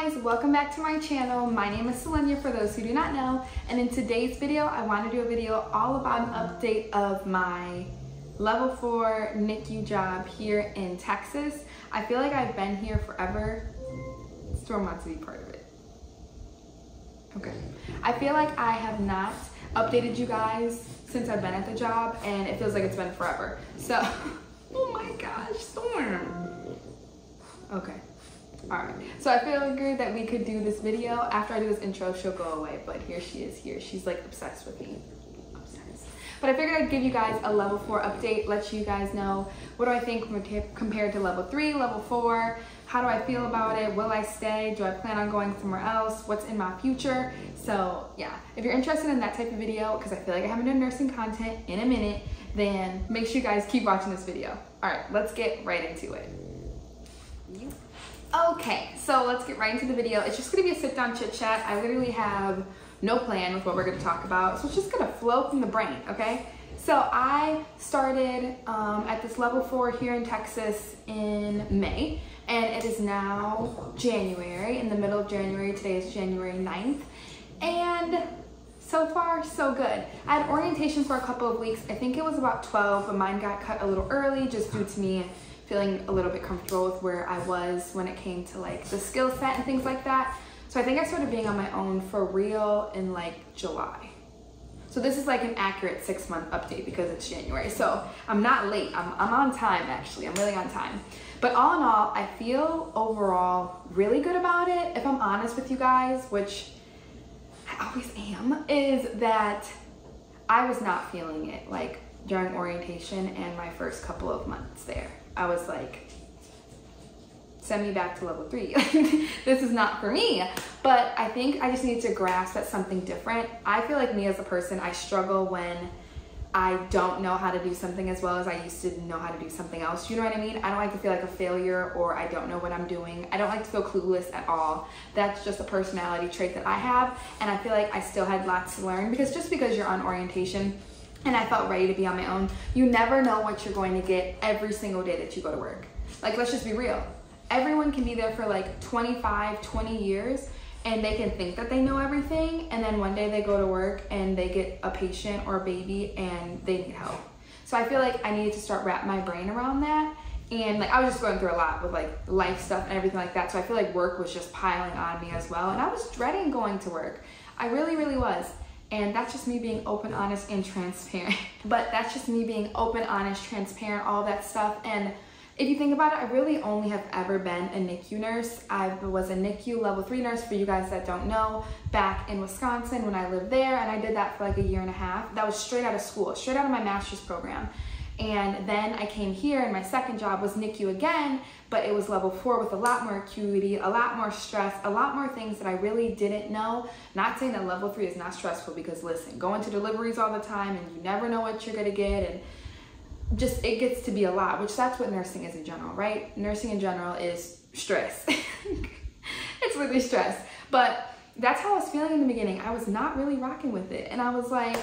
guys, welcome back to my channel. My name is Selenia for those who do not know, and in today's video I want to do a video all about an update of my level 4 NICU job here in Texas. I feel like I've been here forever. Storm wants to be part of it. Okay. I feel like I have not updated you guys since I've been at the job, and it feels like it's been forever. So, oh my gosh, Storm. Okay. Alright, so I figured that we could do this video. After I do this intro, she'll go away, but here she is here. She's like obsessed with me. Obsessed. But I figured I'd give you guys a level 4 update, let you guys know what do I think compared to level 3, level 4, how do I feel about it, will I stay, do I plan on going somewhere else, what's in my future. So yeah, if you're interested in that type of video, because I feel like I haven't done nursing content in a minute, then make sure you guys keep watching this video. Alright, let's get right into it. Okay, so let's get right into the video. It's just gonna be a sit down chit chat. I literally have no plan with what we're gonna talk about, so it's just gonna flow from the brain, okay? So I started at this level 4 here in Texas in May, and it is now January, in the middle of January. Today is January 9th, and so far, so good. I had orientation for a couple of weeks. I think it was about 12, but mine got cut a little early just due to me feeling a little bit comfortable with where I was when it came to like the skill set and things like that. So I think I started being on my own for real in like July. So this is like an accurate 6-month update because it's January. So I'm not late, I'm on time actually, I'm really on time. But all in all, I feel overall really good about it. If I'm honest with you guys, which I always am, is that I was not feeling it like during orientation and my first couple of months there. I was like, send me back to level 3. This is not for me. But I think I just need to grasp at something different. I feel like me as a person, I struggle when I don't know how to do something as well as I used to know how to do something else. You know what I mean? I don't like to feel like a failure or I don't know what I'm doing. I don't like to feel clueless at all. That's just a personality trait that I have. And I feel like I still had lots to learn because just because you're on orientation and I felt ready to be on my own, you never know what you're going to get every single day that you go to work. Like, let's just be real. Everyone can be there for like 25, 20 years and they can think that they know everything, and then one day they go to work and they get a patient or a baby and they need help. So I feel like I needed to start wrap my brain around that. And like I was just going through a lot with like life stuff and everything like that. So I feel like work was just piling on me as well. And I was dreading going to work. I really, really was. And that's just me being open, honest, and transparent. But that's just me being open, honest, transparent, all that stuff. And if you think about it, I really only have ever been a NICU nurse. I was a NICU level 3 nurse, for you guys that don't know, back in Wisconsin when I lived there. And I did that for like a year and a half. That was straight out of school, straight out of my master's program. And then I came here and my second job was NICU again, but it was level 4 with a lot more acuity, a lot more stress, a lot more things that I really didn't know. Not saying that level 3 is not stressful, because listen, going to deliveries all the time and you never know what you're gonna get, and just it gets to be a lot, which that's what nursing is in general, right? Nursing in general is stress. It's really stress. But that's how I was feeling in the beginning. I was not really rocking with it. And I was like,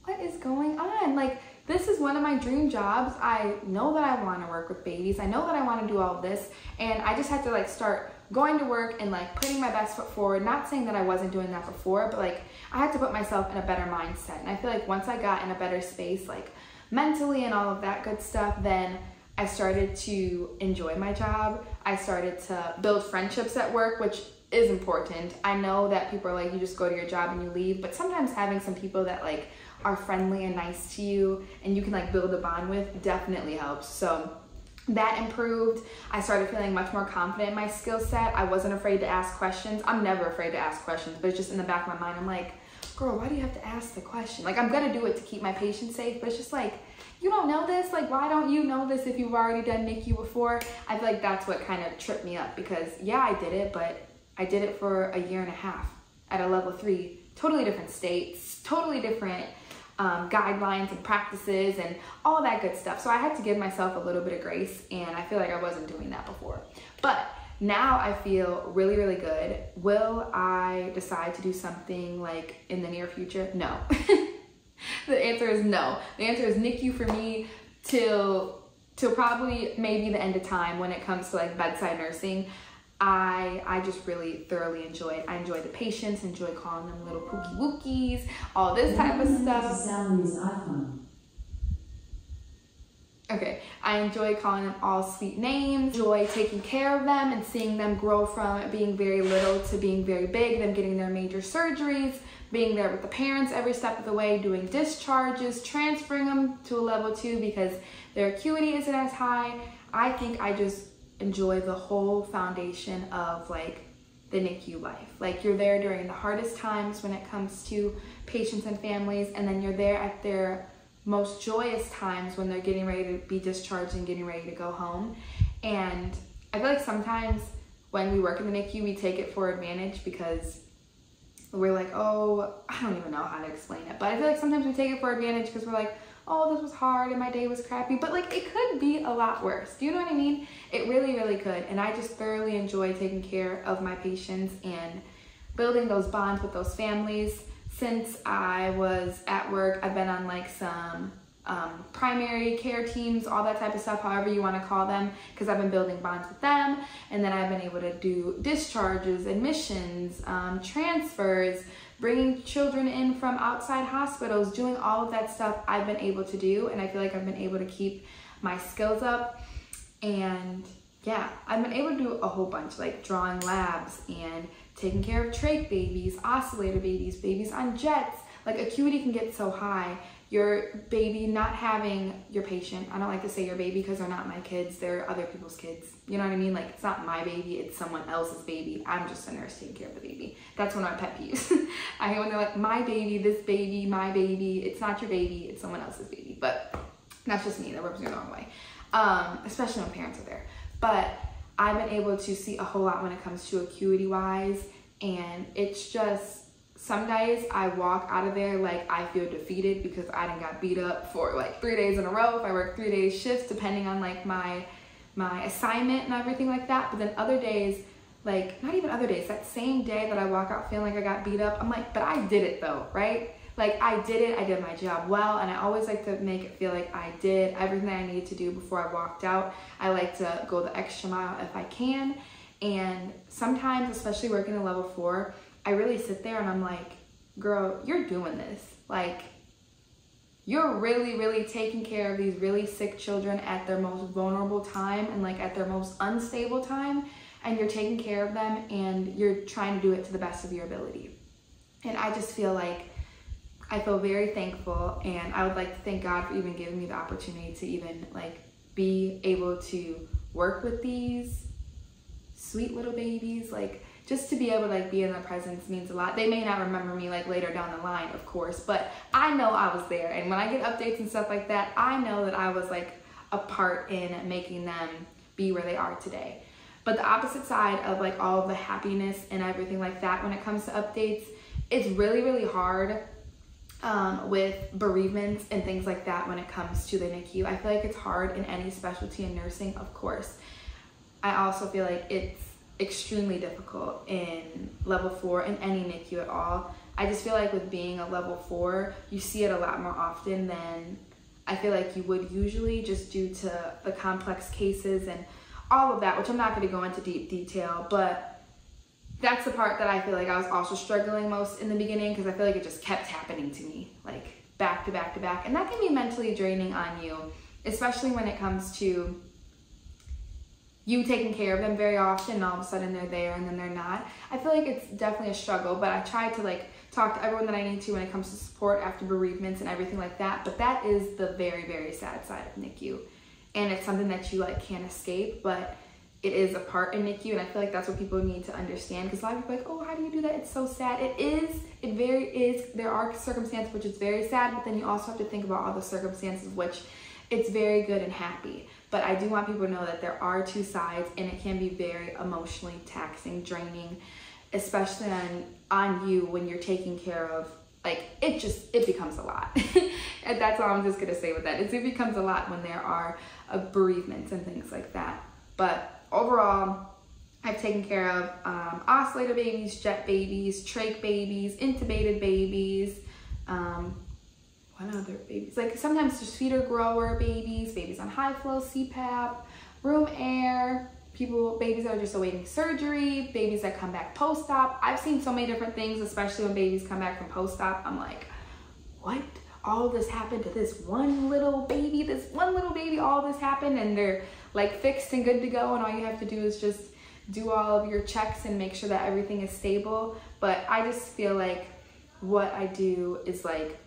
what is going on? Like, this is one of my dream jobs. I know that I want to work with babies. I know that I want to do all of this. And I just had to like start going to work and like putting my best foot forward. Not saying that I wasn't doing that before, but like I had to put myself in a better mindset. And I feel like once I got in a better space, like mentally and all of that good stuff, then I started to enjoy my job. I started to build friendships at work, which is important. I know that people are like, you just go to your job and you leave, but sometimes having some people that like are friendly and nice to you and you can like build a bond with definitely helps. So that improved. I started feeling much more confident in my skill set. I wasn't afraid to ask questions. I'm never afraid to ask questions, but it's just in the back of my mind, I'm like, girl, why do you have to ask the question? Like, I'm gonna do it to keep my patient safe, but it's just like, you don't know this? Like, why don't you know this if you've already done NICU before? I feel like that's what kind of tripped me up, because yeah, I did it, but I did it for a year and a half at a level 3, totally different states, totally different guidelines and practices and all that good stuff. So I had to give myself a little bit of grace, and I feel like I wasn't doing that before. But now I feel really, really good. Will I decide to do something like in the near future? No. The answer is no. The answer is NICU for me till probably maybe the end of time when it comes to like bedside nursing. I just really thoroughly enjoy it. I enjoy the patients, enjoy calling them little pookie wookies, all this type of stuff. Okay, I enjoy calling them all sweet names, enjoy taking care of them and seeing them grow from being very little to being very big, them getting their major surgeries, being there with the parents every step of the way, doing discharges, transferring them to a level 2 because their acuity isn't as high. I think I just enjoy the whole foundation of like the NICU life. Like you're there during the hardest times when it comes to patients and families, and then you're there at their most joyous times when they're getting ready to be discharged and getting ready to go home. And I feel like sometimes when we work in the NICU, we take it for advantage because we're like, oh, I don't even know how to explain it, but I feel like sometimes we take it for advantage because we're like, oh, this was hard and my day was crappy, but like it could be a lot worse. Do you know what I mean? It really, really could. And I just thoroughly enjoy taking care of my patients and building those bonds with those families. Since I was at work, I've been on like some primary care teams, all that type of stuff, however you want to call them, because I've been building bonds with them. And then I've been able to do discharges, admissions, transfers, bringing children in from outside hospitals, doing all of that stuff I've been able to do. And I feel like I've been able to keep my skills up. And yeah, I've been able to do a whole bunch, like drawing labs and taking care of trach babies, oscillator babies, babies on jets. Like acuity can get so high. Your baby not having your patient, I don't like to say your baby because they're not my kids, they're other people's kids. You know what I mean? Like it's not my baby, it's someone else's baby. I'm just a nurse taking care of the baby. That's one of my pet peeves. I hate when they're like, my baby, this baby, my baby. It's not your baby, it's someone else's baby. But that's just me, that rubs me the wrong way. Especially when parents are there. But I've been able to see a whole lot when it comes to acuity wise, and it's just, some days I walk out of there like I feel defeated because I done got beat up for like 3 days in a row. If I work 3 days shifts, depending on like my assignment and everything like that. But then other days, like not even other days, that same day that I walk out feeling like I got beat up, I'm like, but I did it though, right? Like I did it, I did my job well, and I always like to make it feel like I did everything I needed to do before I walked out. I like to go the extra mile if I can. And sometimes, especially working a level 4, I really sit there and I'm like, girl, you're doing this. Like, you're really, really taking care of these really sick children at their most vulnerable time and like at their most unstable time, and you're taking care of them and you're trying to do it to the best of your ability. And I just feel like, I feel very thankful, and I would like to thank God for even giving me the opportunity to even like be able to work with these sweet little babies. Like, just to be able to like be in their presence means a lot. They may not remember me like later down the line, of course, but I know I was there. And when I get updates and stuff like that, I know that I was like a part in making them be where they are today. But the opposite side of like all of the happiness and everything like that, when it comes to updates, it's really, really hard with bereavements and things like that when it comes to the NICU. I feel like it's hard in any specialty in nursing, of course. I also feel like it's extremely difficult in level 4 in any NICU at all. I just feel like with being a level 4, you see it a lot more often than I feel like you would usually, just due to the complex cases and all of that, which I'm not going to go into deep detail, but that's the part that I feel like I was also struggling most in the beginning, because I feel like it just kept happening to me, like back to back to back. And that can be mentally draining on you, especially when it comes to you taking care of them very often and all of a sudden they're there and then they're not. I feel like it's definitely a struggle, but I try to like talk to everyone that I need to when it comes to support after bereavements and everything like that. But that is the very, very sad side of NICU. And it's something that you like can't escape, but it is a part in NICU, and I feel like that's what people need to understand, because a lot of people are like, oh, how do you do that? It's so sad. It is, there are circumstances which is very sad, but then you also have to think about all the circumstances which it's very good and happy. But I do want people to know that there are two sides, and it can be very emotionally taxing, draining, especially on you when you're taking care of, like, it becomes a lot. And that's all I'm just gonna say with that. It becomes a lot when there are bereavements and things like that. But overall, I've taken care of oscillator babies, jet babies, trach babies, intubated babies, what other babies? Like sometimes just feeder grower babies, babies on high flow CPAP, room air, babies that are just awaiting surgery, babies that come back post-op. I've seen so many different things, especially when babies come back from post-op. I'm like, what? All this happened to this one little baby, all this happened, and they're like fixed and good to go, and all you have to do is just do all of your checks and make sure that everything is stable. But I just feel like what I do is like,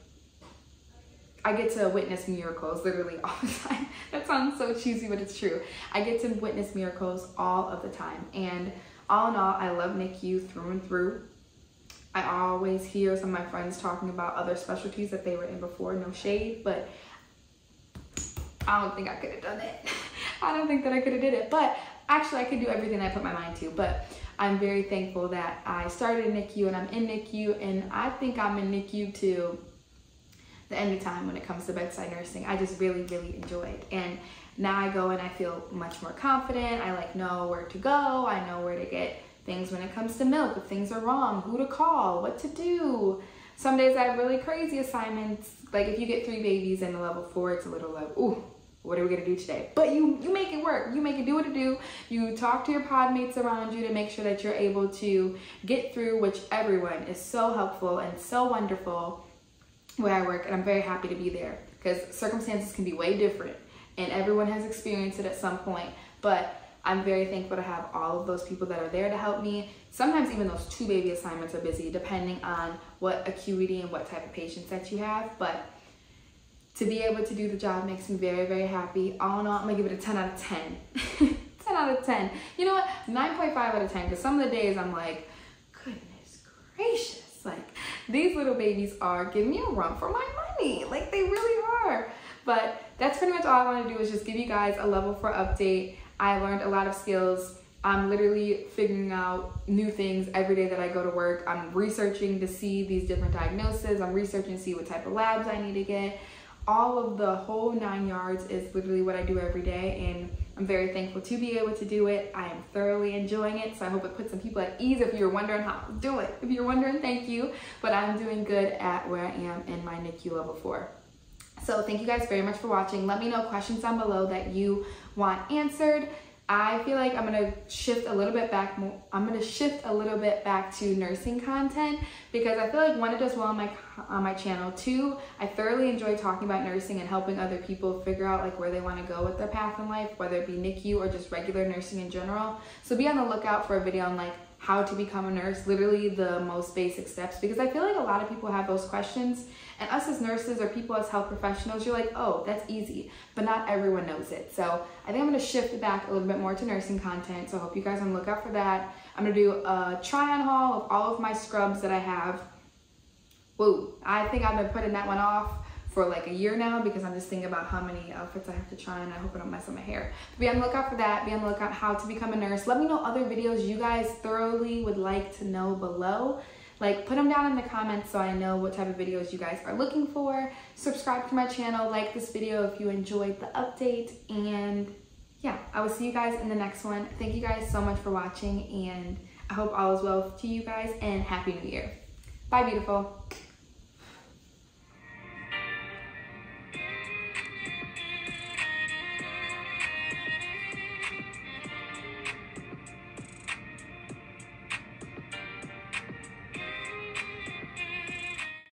I get to witness miracles literally all the time. That sounds so cheesy, but it's true. I get to witness miracles all of the time. And all in all, I love NICU through and through. I always hear some of my friends talking about other specialties that they were in before, no shade, but I don't think I could have done it. I don't think that I could have did it, but actually I could do everything I put my mind to. But I'm very thankful that I started in NICU and I'm in NICU, and I think I'm in NICU to the end of time when it comes to bedside nursing. I just really, really enjoy it. And now I go and I feel much more confident. I like know where to go. I know where to get things when it comes to milk, if things are wrong, who to call, what to do. Some days I have really crazy assignments. Like if you get 3 babies in a level 4, it's a little like, ooh, what are we gonna do today? But you make it work. You make it do what it do. You talk to your pod mates around you to make sure that you're able to get through, which everyone is so helpful and so wonderful where I work, and I'm very happy to be there because circumstances can be way different and everyone has experienced it at some point. But I'm very thankful to have all of those people that are there to help me. Sometimes even those 2 baby assignments are busy depending on what acuity and what type of patients that you have. But to be able to do the job makes me very, very happy. All in all, I'm gonna give it a 10 out of 10. 10 out of 10. You know what? 9.5 out of 10, because some of the days I'm like, goodness gracious. Like, these little babies are giving me a run for my money. Like, they really are. But that's pretty much all I want to do, is just give you guys a level 4 update. I learned a lot of skills. I'm literally figuring out new things every day that I go to work. I'm researching to see these different diagnoses. I'm researching to see what type of labs I need to get. All of the whole 9 yards is literally what I do every day, and I'm very thankful to be able to do it. I am thoroughly enjoying it, so I hope it puts some people at ease. If you're wondering how to do it, if you're wondering, thank you. But I'm doing good at where I am in my NICU level 4. So thank you guys very much for watching. Let me know questions down below that you want answered. I feel like I'm gonna shift a little bit back to nursing content, because I feel like 1, it does well on my channel. 2, I thoroughly enjoy talking about nursing and helping other people figure out like where they want to go with their path in life, whether it be NICU or just regular nursing in general. So be on the lookout for a video on like how to become a nurse, literally the most basic steps, because I feel like a lot of people have those questions, and us as nurses or people as health professionals, you're like, oh, that's easy, but not everyone knows it. So I think I'm going to shift it back a little bit more to nursing content, so I hope you guys are on the lookout for that. I'm going to do a try-on haul of all of my scrubs that I have. Whoa, I think I've been putting that one off for like a year now, because I'm just thinking about how many outfits I have to try, and I hope I don't mess up my hair. But be on the lookout for that. Be on the lookout how to become a nurse. Let me know other videos you guys thoroughly would like to know below. Like, put them down in the comments so I know what type of videos you guys are looking for. Subscribe to my channel, like this video if you enjoyed the update, and yeah, I will see you guys in the next one. Thank you guys so much for watching, and I hope all is well to you guys, and Happy New Year. Bye, beautiful.